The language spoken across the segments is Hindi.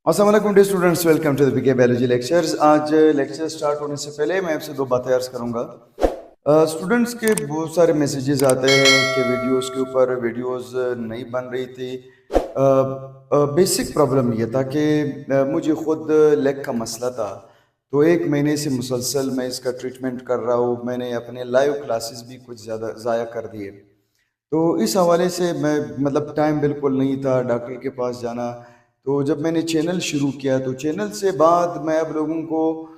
अस्सलाम वालेकुम dear students, welcome to the BK biology lectures. आज लेक्चर स्टार्ट होने से पहले मैं आपसे दो बातें अर्ज करूंगा। स्टूडेंट्स के बहुत सारे मैसेजेस आते हैं कि वीडियोस के ऊपर वीडियोस नहीं बन रही थी। बेसिक प्रॉब्लम ये था कि मुझे ख़ुद लेग का मसला था, तो एक महीने से मुसलसल मैं इसका ट्रीटमेंट कर रहा हूँ। मैंने अपने लाइव क्लासेस भी कुछ ज़्यादा ज़ाया कर दिए, तो इस हवाले से मैं टाइम बिल्कुल नहीं था डॉक्टर के पास जाना। तो जब मैंने चैनल शुरू किया तो चैनल से बाद मैं अब लोगों को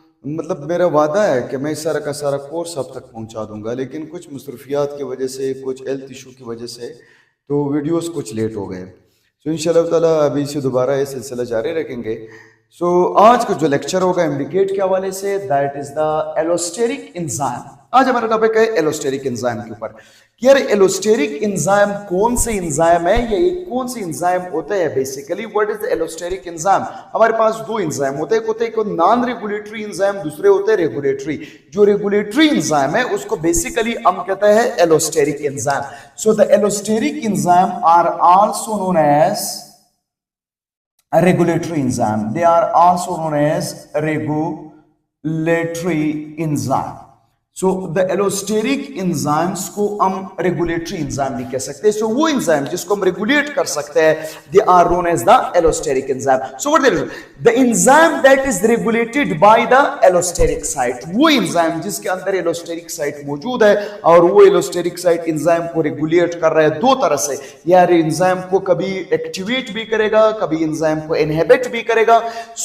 मेरा वादा है कि मैं सारा का सारा कोर्स अब तक पहुंचा दूंगा, लेकिन कुछ मसरूफियात की वजह से, कुछ हेल्थ इशू की वजह से तो वीडियोस कुछ लेट हो गए। सो इंशाल्लाह ताला अभी से दोबारा ये सिलसिला जारी रखेंगे। सो आज का जो लेक्चर होगा इम्ब्लिकेट के हवाले से, that is the allosteric enzyme. आज हमारा टॉपिक है एलोस्टेरिक एंजाइम के ऊपर कि यार एलोस्टेरिक एंजाइम कौन से एंजाइम है या ये कौन से एंजाइम होते हैं। Basically what is the allosteric enzyme. हमारे पास दो एंजाइम होते हैं, एक नॉन रेगुलेटरी एंजाइम, दूसरे होते हैं रेगुलेटरी। जो रेगुलेटरी एंजाइम है उसको बेसिकली हम कहते हैं allosteric enzyme. So the allosteric enzyme are also known as regulatory enzyme. They are also known as regulatory enzyme. So the allosteric enzymes को हम regulatory enzyme भी कह सकते हैं। So वो enzyme जिसको हम regulate कर सकते हैं, they are known as the allosteric enzyme. So what they do? The enzyme that is regulated by the allosteric site, वो enzyme जिसके अंदर allosteric site मौजूद है और वो allosteric site enzyme को regulate कर रहा है दो तरह से। यार enzyme को कभी activate भी करेगा, कभी enzyme को inhibit भी करेगा।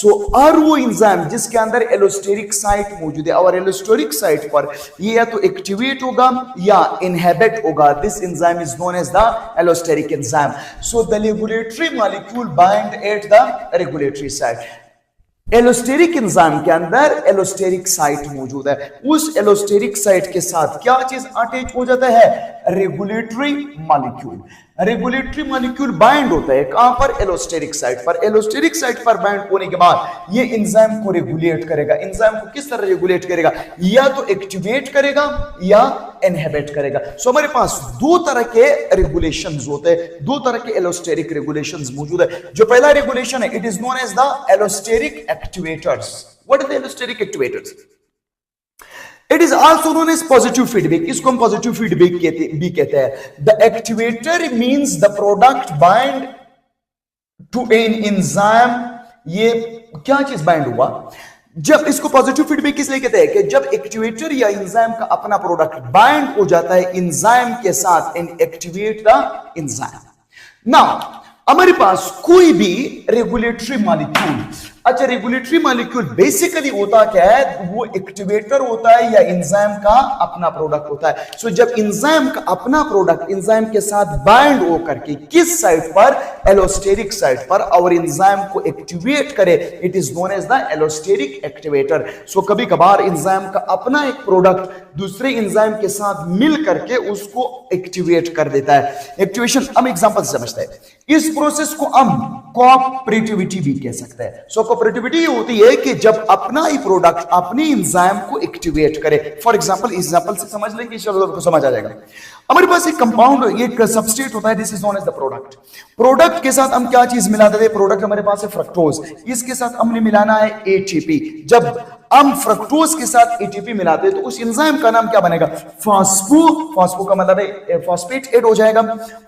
So और वो enzyme जिसके अंदर allosteric site मौजूद है और allosteric site पर ये या तो एक्टिवेट होगा या इनहिबिट होगा, this enzyme is known as the allosteric enzyme. So the regulatory molecule bind at the regulatory site. Allosteric enzyme के अंदर एलोस्टेरिक साइट मौजूद है, उस एलोस्टेरिक साइट के साथ क्या चीज अटैच हो जाता है? Regulatory molecule. Regulatory molecule bind होता है कहां पर? एलोस्टेरिक साइट पर। एलोस्टेरिक साइट पर बाइंड होने के बाद ये एंजाइम को रेगुलेट करेगा। एंजाइम को किस तरह रेगुलेट करेगा? या तो एक्टिवेट करेगा या इनहिबिट करेगा। सो हमारे पास दो तरह के रेगुलेशंस होते हैं, दो तरह के एलोस्टेरिक रेगुलेशंस मौजूद है। जो पहला रेगुलेशन है, it is known as the allosteric activators. What are the allosteric activators? It is also known as positive feedback. इसको हम positive feedback भी कहते हैं। The activator means the product bind to an enzyme। ये क्या चीज बाइंड हुआ? जब इसको पॉजिटिव फीडबैक किस लिए कहते हैं कि जब एक्टिवेटर या एंजाइम का अपना प्रोडक्ट बाइंड हो जाता है एंजाइम के साथ and activate the enzyme. Now हमारे पास कोई भी रेगुलेटरी मॉलिक्यूल, अच्छा रेगुलेटरी मॉलिक्यूल बेसिकली होता क्या है? वो एक्टिवेटर होता है या एंजाइम का अपना प्रोडक्ट होता है। सो जब एंजाइम का अपना प्रोडक्ट एंजाइम के साथ बाइंड होकर के किस साइट पर? एलोस्टेरिक साइट पर, और एंजाइम को एक्टिवेट करे, it is known as the allosteric activator. So कभी कभार एंजाइम का अपना एक प्रोडक्ट दूसरे एंजाइम के साथ मिल करके उसको एक्टिवेट कर देता है। एक्टिवेशन हम एग्जांपल से समझते हैं। इस प्रोसेस को हम कोऑपरेटिविटी भी कह सकते हैं। सो कोऑपरेटिविटी होती है कि जब अपना ही प्रोडक्ट अपनी एंजाइम को एक्टिवेट करे। फॉर एग्जांपल एग्जांपल से समझ लेंगे, चलो आपको समझ आ जाएगा। हमारे पास एक कंपाउंड, एक सबस्ट्रेट होता है, this is known as the product. Product के साथ हम क्या चीज मिलाते थे? प्रोडक्ट हमारे पास है फ्रक्टोज, इसके साथ हमने मिलाना है एटीपी। जब हम फ्रक्टोज के साथ एटीपी मिलाते हैं तो उस एंजाइम का नाम क्या बनेगा? फास्फो। फास्फो का मतलब है फॉस्फेट ऐड हो जाएगा।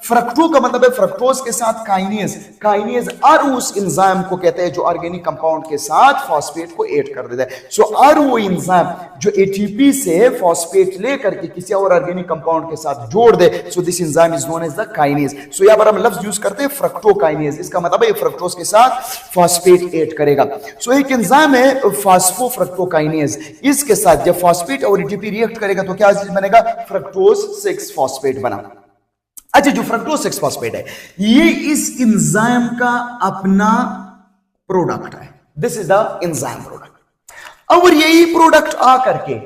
फ्रक्टो का मतलब है फ्रक्टोज के साथ काइनेज। काइनेज और उस एंजाइम को कहते हैं जो ऑर्गेनिक कंपाउंड के साथ फॉस्फेट को ऐड कर देता है। सो और वो एंजाइम जो एटीपी से फॉस्फेट लेकर के किसी और ऑर्गेनिक कंपाउंड के साथ जोड़ दे, so this enzyme is known as the kinase. So यहां पर हम लफ्ज यूज करते हैं फ्रक्टोकाइनेज, इसका मतलब है फ्रक्टोज के साथ फॉस्फेट ऐड करेगा। सो एक एंजाइम है फास्फो फ्रक्टोकाइनेज, इसके साथ जब फॉस्फेट और एटीपी रिएक्ट करेगा तो क्या चीज बनेगा? फ्रक्टोज 6 फॉस्फेट बना। अच्छा, जो फ्रक्टोज 6 फॉस्फेट है ये इस एंजाइम का अपना प्रोडक्ट है, this is the enzyme product. और यही प्रोडक्ट आकर के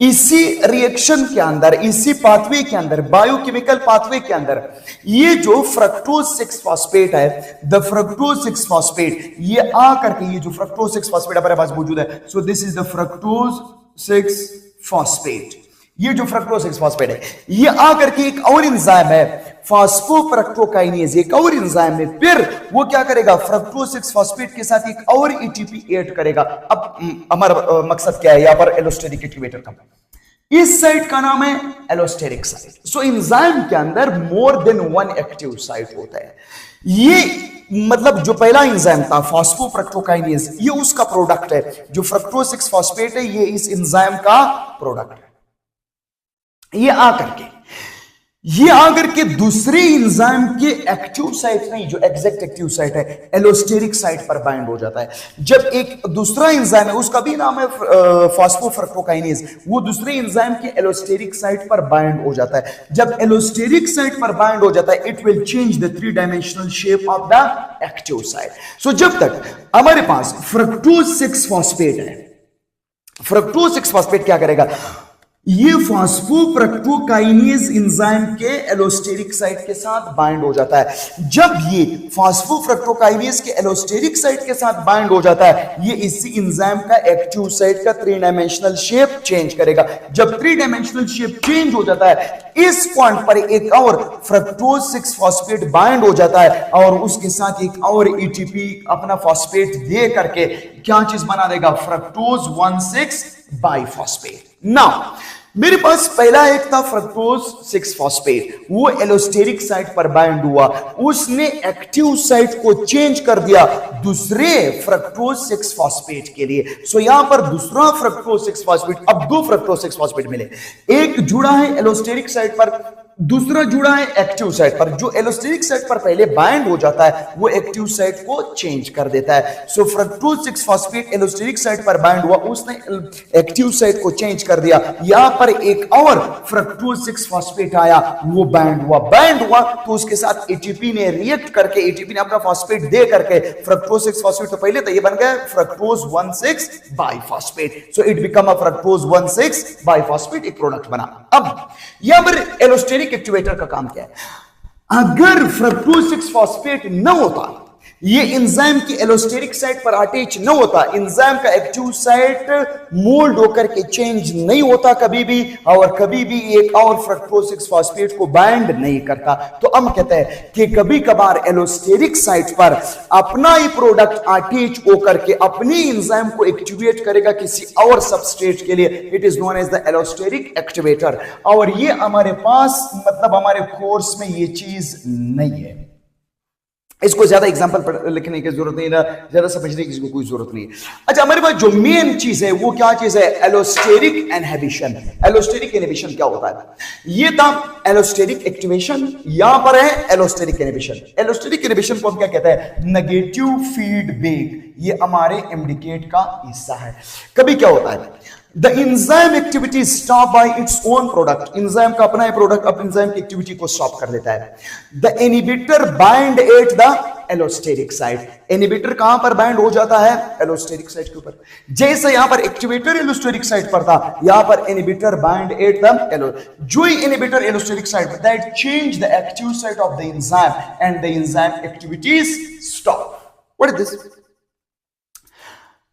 इसी रिएक्शन के अंदर, इसी पाथवे के अंदर, बायोकेमिकल पाथवे के अंदर, ये जो फ्रक्टोज 6 फॉस्फेट है, द फ्रक्टोज 6 फॉस्फेट, ये आकर के ये जो फ्रक्टोज 6 फॉस्फेट हमारे पास मौजूद है, so this is the fructose 6 phosphate. ये जो फ्रक्टोज 6 फॉस्फेट है ये आकर के एक और एंजाइम है फास्फोफ्रक्टोकाइनेज एक और एंजाइम है, फिर वो क्या करेगा, फ्रक्टोज 6 फॉस्फेट के साथ एक और एटीपी ऐड करेगा। अब हमारा मकसद क्या है यहां पर एलोस्टेरिक एक्टिवेटर का, इस साइट का नाम है एलोस्टेरिक साइट। सो एंजाइम के अंदर more than one active site होता है। ये मतलब जो पहला एंजाइम था फास्फोफ्रक्टोकाइनेज, ये उसका प्रोडक्ट है। जो फ्रक्टोज 6 फॉस्फेट है ये इस एंजाइम का प्रोडक्ट है। ये आकर के दूसरे एंजाइम के एक्टिव साइट नहीं, जो एग्जैक्ट एक्टिव साइट है एलोस्टेरिक साइट पर बाइंड हो जाता है। जब एक दूसरा एंजाइम है, उसका भी नाम है फास्फोफ्रक्टोकाइनेज, वो दूसरे एंजाइम के एलोस्टेरिक साइट पर बाइंड हो जाता है। जब एलोस्टेरिक साइट पर बाइंड हो जाता है, it will change the 3 dimensional shape of the active site. So जब तक हमारे पास फ्रक्टोज 6 फॉस्फेट है, फ्रक्टोज 6 फॉस्फेट क्या करेगा, ये फास्फोफ्रक्टोकाइनेज एंजाइम के एलोस्टेरिक साइट के साथ बाइंड हो जाता है। जब ये फास्फोफ्रक्टोकाइनेज के एलोस्टेरिक साइट के साथ बाइंड हो जाता है, ये इसी एंजाइम का एक्टिव साइट का 3 डायमेंशनल शेप चेंज करेगा। जब 3 डायमेंशनल शेप चेंज हो जाता है, इस पॉइंट पर एक और फ्रक्टोज 6 फॉस्फेट बाइंड हो जाता है और उसके साथ एक और एटीपी अपना फॉस्फेट दे करके क्या चीज बना देगा, फ्रक्टोज 1,6 बाइफॉस्फेट। नाउ मेरे पास पहला एक था फ्रक्टोज 6 फॉस्फेट, वो एलोस्टेरिक साइट पर बाइंड हुआ, उसने एक्टिव साइट को चेंज कर दिया दूसरे फ्रक्टोज 6 फॉस्फेट के लिए। सो यहां पर दूसरा फ्रक्टोज 6 फॉस्फेट, अब 2 फ्रक्टोज 6 फॉस्फेट मिले, एक जुड़ा है एलोस्टेरिक साइट पर, दूसरा जुड़ा है एक्टिव साइट पर। जो एलोस्टेरिक साइट पर पहले बाइंड हो जाता है वो एक्टिव साइट को चेंज कर देता है। सो फ्रक्टोज 6 फॉस्फेट एलोस्टेरिक साइट पर बाइंड हुआ, उसने एक्टिव साइट को चेंज कर दिया। यहां पर एक और फ्रक्टोज 6 फॉस्फेट आया, वो बाइंड हुआ तो उसके साथ एटीपी ने रिएक्ट करके, एटीपी ने अपना फॉस्फेट दे करके, फ्रक्टोज 6 फॉस्फेट तो पहले था, ये बन गया fructose 1,6 biphosphate. So it become a fructose 1,6 biphosphate, एक प्रोडक्ट बना। अब यहां पर एलोस्टेरिक एक्टिवेटर का काम क्या है, अगर फ्रक्टोज 6 फॉस्फेट न होता, ये एंजाइम की एलोस्टेरिक साइट पर अटैच न होता, एंजाइम का एक्टिव साइट मोल्ड होकर के चेंज नहीं होता कभी भी, और कभी भी एक और फ्रक्टोज 6 फॉस्फेट को बाइंड नहीं करता। तो हम कहते हैं कि कभी कभार एलोस्टेरिक साइट पर अपना ही प्रोडक्ट अटैच होकर के अपनी एंजाइम को एक्टिवेट करेगा किसी और सबस्ट्रेट के लिए, it is known as the allosteric activator. और ये हमारे पास मतलब हमारे कोर्स में ये चीज नहीं है, इसको ज्यादा एग्जांपल लिखने की जरूरत नहीं है, ज्यादा समझने की कोई जरूरत नहीं है। अच्छा, हमारे पास जो मेन चीज है वो क्या चीज है, एलोस्टेरिक इनहिबिशन। एलोस्टेरिक इनहिबिशन क्या होता है, ये था एलोस्टेरिक एक्टिवेशन, यहां पर है एलोस्टेरिक इनहिबिशन। एलोस्टेरिक इनहिबिशन को हम क्या कहते हैं, नेगेटिव फीडबैक, ये हमारे इंडिकेट का हिस्सा है। कभी क्या होता है, The enzyme activity is stopped by its own product. Enzyme का अपना प्रोडक्ट अब एंजाइम की एक्टिविटी को स्टॉप कर देता है। The inhibitor bind at the allosteric site. Inhibitor कहां पर बाइंड हो जाता है, एलोस्टेरिक साइट के ऊपर। जैसे यहां पर एक्टिवेटर एलोस्टेरिक साइट पर था, यहां पर इनहिबिटर बाइंड एट द जो इनहिबिटर एलोस्टेरिक साइट पर, that change the active site of the enzyme and the enzyme activities stop. What is this,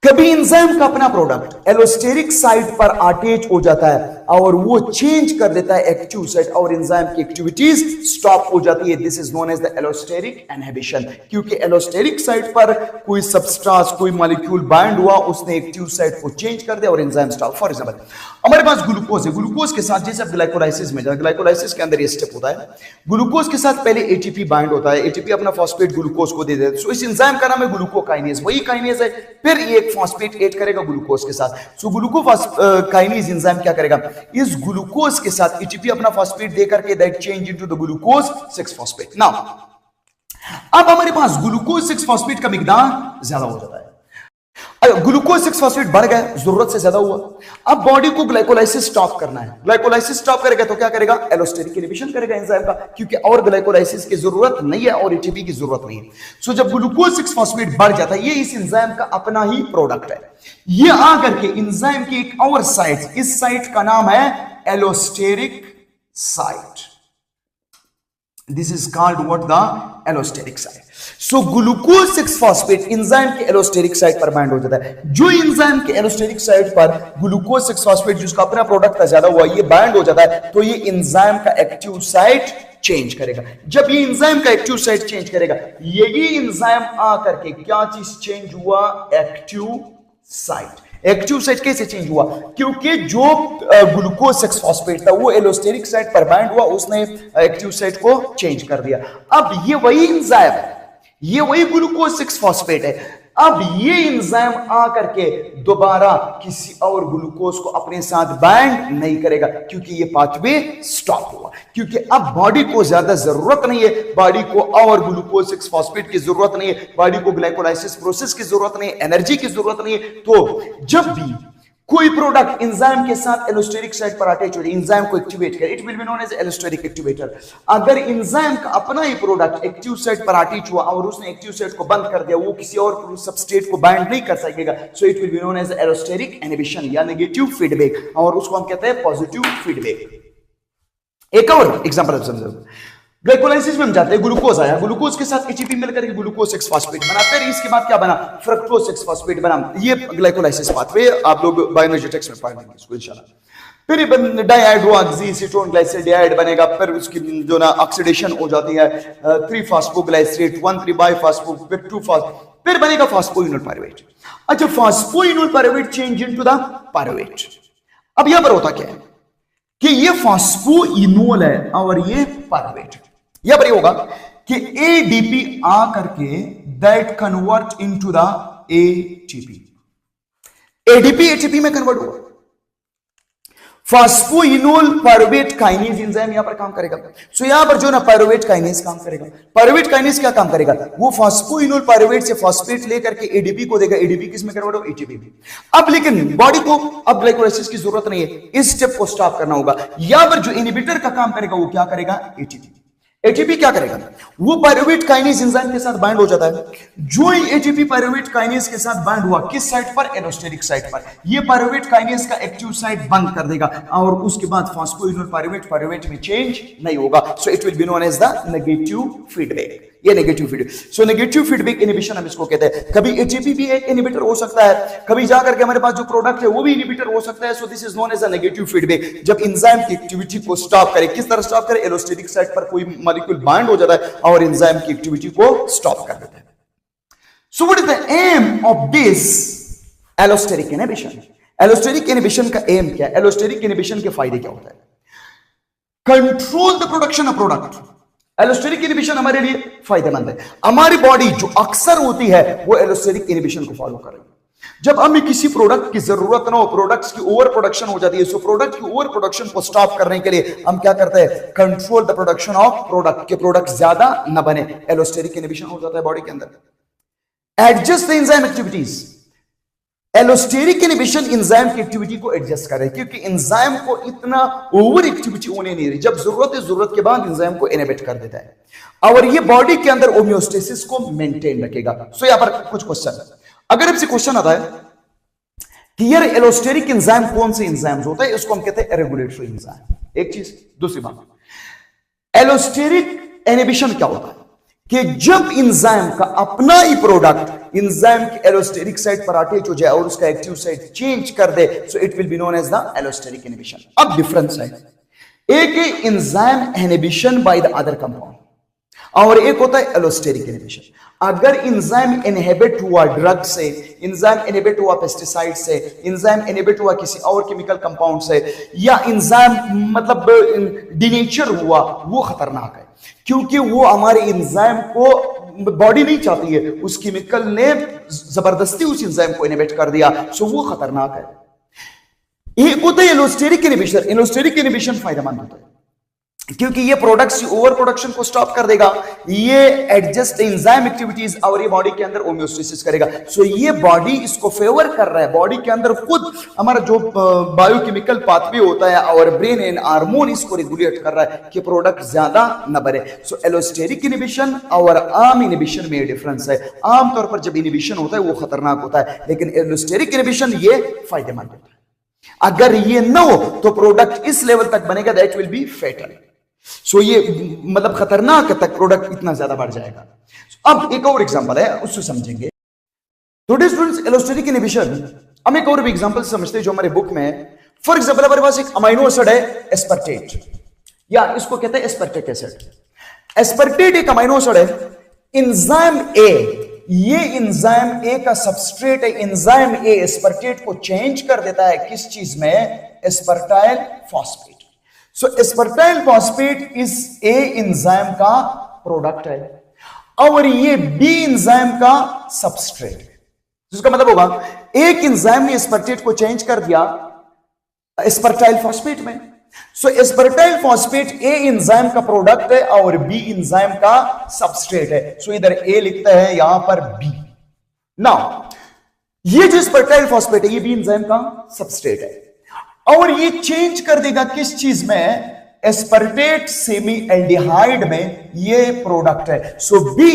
कभी एंजाइम का अपना प्रोडक्ट एलोस्टेरिक साइट पर अटैच हो जाता है और वो चेंज कर देता है एक्टिव साइट और एंजाइम की एक्टिविटीज स्टॉप हो जाती है। This is known as the allosteric inhibition, क्योंकि एलोस्टेरिक साइट पर कोई सबस्ट्रेट, कोई मॉलिक्यूल बाइंड हुआ, उसने एक्टिव साइट को चेंज कर दिया और एंजाइम स्टॉप। फॉर एग्जांपल हमारे पास ग्लूकोज है, ग्लूकोज के साथ जैसे ग्लाइकोलाइसिस में, ग्लाइकोलाइसिस के अंदर ये स्टेप होता है, ग्लूकोज के साथ पहले एटीपी बाइंड होता है, एटीपी अपना फॉस्फेट ग्लूकोज को दे देता है। सो इस एंजाइम का नाम है ग्लूकोकाइनेज, वही काइनेज है, फिर ये फॉस्फेट ऐड करेगा ग्लूकोज के साथ। सो ग्लूकोकाइनेज एंजाइम क्या करेगा, इस ग्लूकोज के साथ एटीपी अपना फॉस्फेट दे करके that change into the glucose 6 phosphate. Now अब हमारे पास ग्लूकोज 6 फॉस्फेट का मिकदार ज्यादा हो जाता है, ग्लूकोज 6 फॉस्फेट बढ़ गया, जरूरत से ज्यादा हुआ, अब बॉडी को ग्लाइकोलाइसिस स्टॉप करना है। ग्लाइकोलाइसिस स्टॉप करेगा तो क्या करेगा, एलोस्टेरिक इनहिबिशन करेगा एंजाइम का, क्योंकि और ग्लाइकोलाइसिस की जरूरत नहीं है और एटीपी की जरूरत नहीं है। सो जब ग्लूकोज 6 फॉस्फेट बढ़ जाता है, ये इस एंजाइम का अपना ही प्रोडक्ट है, ये आकर के एंजाइम की एक और साइट, इस साइट का नाम है allosteric site. This is called what, the allosteric site. So glucose 6 phosphate enzyme के एलोस्टेरिक साइट पर बाइंड हो जाता है। जो एंजाइम के एलोस्टेरिक साइट पर ग्लूकोज 6 फॉस्फेट जिसका अपना प्रोडक्ट का ज्यादा हुआ, ये बाइंड हो जाता है, तो ये एंजाइम का एक्टिव साइट चेंज करेगा। जब ये इंजाइम का एक्टिव साइट चेंज करेगा, यही इंजाइम आकर के क्या चीज चेंज हुआ? Active site. एक्टिव साइट कैसे चेंज हुआ? क्योंकि जो ग्लूकोज 6 फॉस्फेट था वो एलोस्टेरिक साइट पर बाइंड हुआ, उसने एक्टिव साइट को चेंज कर दिया। अब ये वही इंजाइम है, ये वही ग्लूकोज 6 फॉस्फेट है, अब ये इंजाइम आकर के दोबारा किसी और ग्लूकोज को अपने साथ बाइंड नहीं करेगा, क्योंकि ये पाथवे स्टॉप हुआ। क्योंकि अब बॉडी को ज्यादा जरूरत नहीं है, बॉडी को और ग्लूकोज 6 फॉस्फेट की जरूरत नहीं है, बॉडी को ग्लाइकोलाइसिस प्रोसेस की जरूरत नहीं है, एनर्जी की जरूरत नहीं है। तो जब भी कोई प्रोडक्ट एंजाइम के साथ एलोस्टेरिक साइट पर अटैच हो जाए, एंजाइम को एक्टिवेट करे, it will be known as allosteric activator. अगर एंजाइम का अपना ही प्रोडक्ट एक्टिव साइट पर अटैच हुआ और उसने एक्टिव साइट को बंद कर दिया, वो किसी और सबस्ट्रेट को बाइंड नहीं कर सकेगा, so it will be known as allosteric inhibition या नेगेटिव फीडबैक, और उसको हम कहते हैं पॉजिटिव फीडबैक। एक और एग्जांपल समझो, ग्लाइकोलाइसिस में हम जाते हैं, ग्लूकोज आया, ग्लूकोज के साथ एटीपी मिलकर के ग्लूकोज 6 फॉस्फेट बना, फिर इसके बाद क्या बना? फ्रक्टोज 6 फॉस्फेट बना। ये ग्लाइकोलाइसिस पाथवे, आप लोग बायोलॉजी टेक्स्ट में पढ़ेंगे इसको इंशाल्लाह। फिर डाइहाइड्रोऑक्सीसीटोन ग्लाइसिडाइड बनेगा, फिर उसकी जो ना ऑक्सीडेशन हो जाती है 3-फॉस्फोग्लाइसरेट 1,3-बाइफॉस्फो, फिर 2-फॉस्फो, फिर बनेगा फॉस्फोइनोल पायरुवेट। अच्छा, phosphoenol pyruvate change into the pyruvate. अब यहां पर होता क्या है कि ये फॉस्फोइनोल है और ये पायरुवेट। यह पर होगा कि एडीपी आ करके that convert into the ATP, ADP ATP में कन्वर्ट हुआ। फॉस्फोइनोल पायरुवेट काइनेज एंजाइम यहां पर काम करेगा। सो यहां पर जो ना पायरुवेट काइनेज काम करेगा। पायरुवेट काइनेज क्या काम करेगा? वो फॉस्फोइनोल पायरुवेट से फॉस्फेट लेकर के एडीपी को देगा, एडीपी किस में कन्वर्ट हो? एटीपी में। अब लेकिन बॉडी को अब ग्लाइकोलाइसिस की जरूरत नहीं है, इस स्टेप को स्टॉप करना होगा। यहां पर जो इनहिबिटर का काम करेगा वो क्या करेगा? एटीपी। एटीपी क्या करेगा? वो पायरुवेट काइनेज एंजाइम के साथ बाइंड हो जाता है। जो एटीपी पायरुवेट काइनेज के साथ बाइंड हुआ, किस साइट पर? एलोस्टेरिक साइट पर। ये पायरुवेट काइनेज का एक्टिव साइट बंद कर देगा और उसके बाद फॉस्फोइनोल पायरुवेट में चेंज नहीं होगा। So it will be known as the negative feedback. ये negative feedback. So negative feedback inhibition हम इसको कहते हैं। कभी एटीपी भी एक इनहिबिटर हो सकता है, कभी जाकर के हमारे पास जो प्रोडक्ट है वो भी इनहिबिटर हो सकता है। So this is known as a negative feedback. जब एंजाइम की एक्टिविटी को स्टॉप करे, किस तरह स्टॉप करे? एलोस्टेरिक साइट पर कोई मॉलिक्यूल बाइंड हो जाता है और एंजाइम की एक्टिविटी को स्टॉप कर देता है। So what is the aim of this allosteric inhibition? Allosteric inhibition का एम क्या है? एलोस्टेरिक इनहिबिशन के फायदे क्या होता है? Control the production of product. Allosteric inhibition हमारे लिए फायदेमंद है। हमारी बॉडी जो अक्सर होती है वो एलोस्टेरिक इनहिबिशन को फॉलो कर रही है। जब हमें किसी प्रोडक्ट की जरूरत ना हो, प्रोडक्ट्स की ओवर प्रोडक्शन हो जाती है, सो प्रोडक्ट की ओवर प्रोडक्शन को स्टॉप करने के लिए हम क्या करते हैं? Control the production of product, के प्रोडक्ट ज्यादा न बने। एलोस्टेरिक इनहिबिशन हो जाता है बॉडी के अंदर। Adjust the enzyme activities. Allosteric inhibition enzyme की एक्टिविटी को एडजस्ट करे, क्योंकि एंजाइम को इतना ओवर एक्टिविटी होने नहीं रही। जब जरूरत है, जरूरत के बाद एंजाइम को इनहिबिट कर देता है और ये बॉडी के अंदर होम्योस्टेसिस को मेंटेन रखेगा। सो यहां पर कुछ क्वेश्चन, अगर आपसे क्वेश्चन आता है कि यार एलोस्टेरिक एंजाइम कौन से एंजाइम्स होते हैं, इसको हम कहते हैं रेगुलेटरी एंजाइम। एक चीज। दूसरी बात, एलोस्टेरिक इनहिबिशन क्या होता है कि जब एंजाइम का अपना ही प्रोडक्ट एंजाइम की एलोस्टेरिक साइट पर अटैच हो जाए और उसका एक्टिव साइट चेंज कर दे, so it will be known as the allosteric inhibition. अब डिफरेंस है, एक है enzyme inhibition by the other compound और एक होता है एलोस्टेरिक इनहिबिशन। अगर एंजाइम इनहिबिट हुआ ड्रग से, एंजाइम इनहिबिट हुआ पेस्टिसाइड से, एंजाइम इनहिबिट हुआ किसी और केमिकल कंपाउंड से, या एंजाइम मतलब डिनेचर हुआ, वो खतरनाक है, क्योंकि वो हमारे एंजाइम को बॉडी नहीं चाहती है, उस केमिकल ने जबरदस्ती उस एंजाइम को इनहिबिट कर दिया, सो वो खतरनाक है। एक होता है एलोस्टेरिक इनहिबिशन। एलोस्टेरिक इनहिबिशन फायदेमंद होता है क्योंकि ये प्रोडक्ट्स की ओवर प्रोडक्शन को स्टॉप कर देगा, ये एडजस्ट एंजाइम एक्टिविटीज और ये बॉडी के अंदर होम्योस्टेसिस करेगा। सो ये बॉडी इसको फेवर कर रहा है, बॉडी के अंदर खुद हमारा जो बायोकेमिकल पाथवे होता है और ब्रेन एंड हार्मोन इसको रेगुलेट कर रहा है कि प्रोडक्ट ज्यादा न बने। सो एलोस्टेरिक इनहिबिशन और आम इनहिबिशन में डिफरेंस है। आमतौर पर जब इनहिबिशन होता है वो खतरनाक होता है, लेकिन एलोस्टेरिक इनहिबिशन ये फायदेमंद होता है। अगर ये न हो तो प्रोडक्ट इस लेवल तक बनेगा दैट विल बी फेटल। सो ये मतलब खतरनाक तक प्रोडक्ट इतना ज्यादा बढ़ जाएगा। अब एक और एग्जांपल है, उससे समझेंगे। तो स्टूडेंट्स, एलोस्टेरिक इनहिबिशन हम एक और भी एग्जांपल समझते हैं जो हमारे बुक में है। फॉर एग्जांपल हमारे पास एक अमीनो एसिड है एस्पार्टेट, या इसको कहते हैं एस्पर्टिक एसिड। एस्पर्टेट एक अमीनो एसिड है। एंजाइम ए, ये एंजाइम ए का सबस्ट्रेट है। एंजाइम ए एस्पर्टेट को चेंज कर देता है किस चीज में? एस्पर्टाइल फॉस्फेट। सो एस्पर्टाइल फॉस्फेट इस ए एंजाइम का प्रोडक्ट है और ये बी एंजाइम का सबस्ट्रेट है। जिसका मतलब होगा एक एंजाइम ने एस्पर्टेट को चेंज कर दिया एस्पर्टाइल फॉस्फेट में। सो एस्पर्टाइल फॉस्फेट ए एंजाइम का प्रोडक्ट है और बी एंजाइम का सबस्ट्रेट है। सो इधर ए लिखता है, यहां पर बी। नाउ ये जो एस्पर्टाइल फॉस्फेट है ये बी एंजाइम का सबस्ट्रेट है और ये चेंज कर देगा किस चीज में? एस्पर्टेट सेमी एल्डिहाइड में ये प्रोडक्ट है। सो बी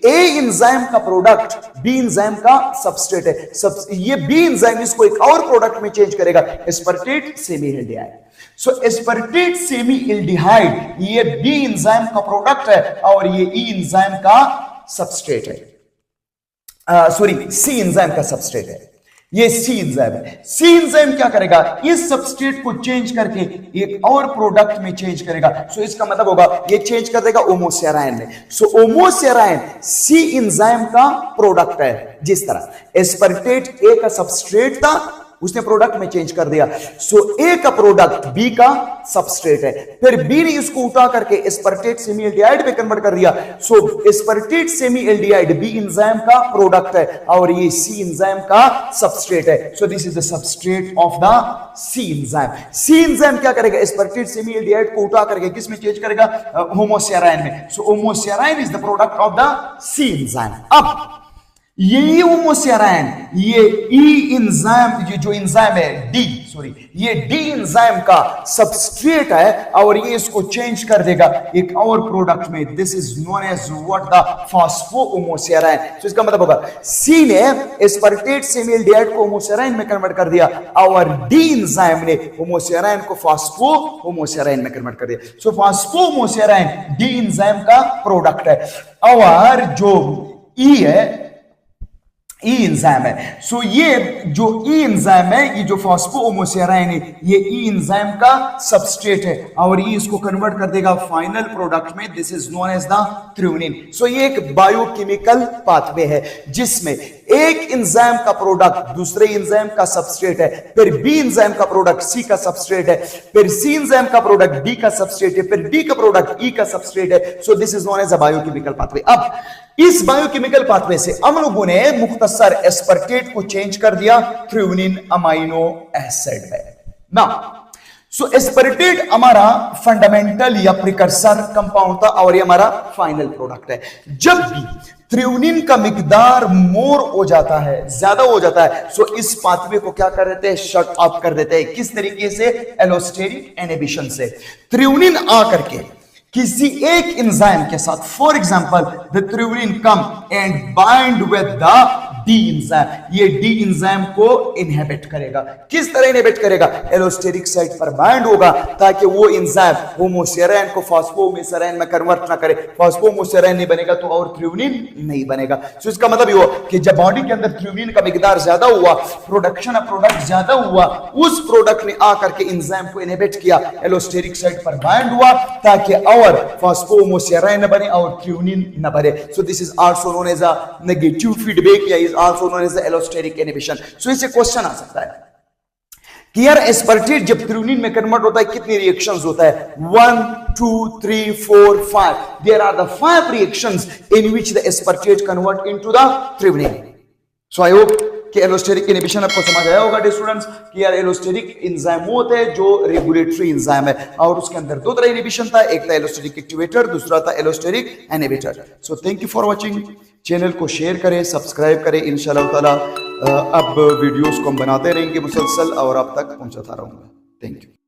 ए एंजाइम का प्रोडक्ट बी एंजाइम का सबस्ट्रेट है। ये बी एंजाइम इसको एक और प्रोडक्ट में चेंज करेगा, एस्पर्टेट सेमी एल्डिहाइड। सो एस्पर्टेट सेमी एल्डिहाइड ये बी एंजाइम का प्रोडक्ट है और ये ई एंजाइम का सबस्ट्रेट है। सॉरी, सी एंजाइम का सबस्ट्रेट है। ये सी एंजाइम है। सी एंजाइम क्या करेगा? इस सबस्ट्रेट को चेंज करके एक और प्रोडक्ट में चेंज करेगा। सो इसका मतलब होगा ये चेंज कर देगा ओमोसेराइन में। सो ओमोसेराइन सी एंजाइम का प्रोडक्ट है। जिस तरह एस्पर्टेट ए का सबस्ट्रेट था उसने प्रोडक्ट में चेंज कर दिया। सो ए का प्रोडक्ट बी का सबस्ट्रेट है, फिर बी ने इसको उठा करके एस्पर्टेट सेमी एल्डिहाइड में कन्वर्ट कर दिया। So aspartate semi aldehyde B enzyme का प्रोडक्ट है और ये सी एंजाइम का सबस्ट्रेट है। So this is the substrate of the C enzyme. C enzyme क्या करेगा? एस्पर्टेट सेमी एल्डिहाइड को उठा करके किस में चेंज करेगा? होमोसेराइन में। So homoserine is the product of the C enzyme. अब ये होमोसेराइन ये ई एंजाइम, ये जो एंजाइम है डी, सॉरी ये डी एंजाइम का सबस्ट्रेट है और ये इसको चेंज कर देगा एक और प्रोडक्ट में। This is known as what? The phosphohomoserine. तो इसका मतलब होगा सी ने एस्पर्टेट सेमी एल्डिहाइड को होमोसेराइन में कन्वर्ट कर दिया और डी एंजाइम ने होमोसेराइन को फॉस्फोहोमोसेराइन में कन्वर्ट कर दिया। सो फॉस्फोहोमोसेराइन डी एंजाइम का प्रोडक्ट है और जो ई है ई एंजाइम है। सो ये जो ई एंजाइम है, ये जो फॉस्फोहोमोसेराइन है, ये ई एंजाइम का सबस्ट्रेट है और ये इसको कन्वर्ट कर देगा फाइनल प्रोडक्ट में। This is known as the threonine. So ये एक बायोकेमिकल पाथवे है जिसमें एक एंजाइम का प्रोडक्ट दूसरे एंजाइम का सबस्ट्रेट है, फिर बी एंजाइम का प्रोडक्ट सी का सबस्ट्रेट है, फिर सी एंजाइम का प्रोडक्ट डी का सबस्ट्रेट है, फिर डी का प्रोडक्ट ई का सबस्ट्रेट है। So this is known as a biochemical pathway. अब इस बायोकेमिकल पाथवे से हम लोगों ने मुख्तसर एस्पर्टेट को चेंज कर दिया थ्रेओनिन अमाइनो एसिड में। नाउ सो एस्पर्टेट हमारा फंडामेंटल या प्रिकर्सर कंपाउंड था और ये हमारा फाइनल प्रोडक्ट है। जब भी थ्रेओनिन का मिकदार मोर हो जाता है, ज्यादा हो जाता है, सो इस पाथवे को क्या कर देते हैं? शट ऑफ कर देते हैं। किस तरीके से? एलोस्टेरिक इनहिबिशन से। थ्रेओनिन आकर के किसी एक एंजाइम के साथ, for example the threonine come and bind with the D enzyme, ये डी एंजाइम को इनहिबिट करेगा। किस तरह इनहिबिट करेगा? एलोस्टेरिक साइट पर बाइंड होगा ताकि वो एंजाइम होमोसेराइन को फॉस्फोहोमोसेराइन में कन्वर्ट ना करे। फॉस्फोहोमोसेराइन नहीं बनेगा तो और थ्रेओनिन नहीं बनेगा। सो इसका मतलब ये हुआ कि जब बॉडी के अंदर थ्रेओनिन का मिकदार ज्यादा हुआ, प्रोडक्शन ऑफ प्रोडक्ट ज्यादा हुआ, उस प्रोडक्ट ने आकर के एंजाइम को इनहिबिट किया, एलोस्टेरिक साइट पर बाइंड हुआ ताकि और फॉस्फोहोमोसेराइन न बने और थ्रेओनिन न बने। So this is also known as a negative feedback या is also known as the allosteric inhibition. So इससे क्वेश्चन आ सकता है कि यार एस्पर्टेट जब थ्रेओनिन में कन्वर्ट होता है कितनी रिएक्शंस होता है? 1 2 3 4 5। There are the 5 reactions in which the aspartate convert into the threonine. So I hope कि एलोस्टेरिक इनहिबिशन आपको समझ आया होगा डियर स्टूडेंट्स कि यार एलोस्टेरिक एंजाइम होता है जो रेगुलेटरी एंजाइम है और उसके अंदर दो तरह इनहिबिशन था, एक था एलोस्टेरिक एक्टिवेटर, दूसरा था allosteric inhibitor. So thank you for watching. Channel को शेयर करें, सब्सक्राइब करें। इंशाल्लाह ताला अब वीडियोस को हम बनाते रहेंगे मुसलसल और आप तक पहुंचाता रहूंगा। Thank you.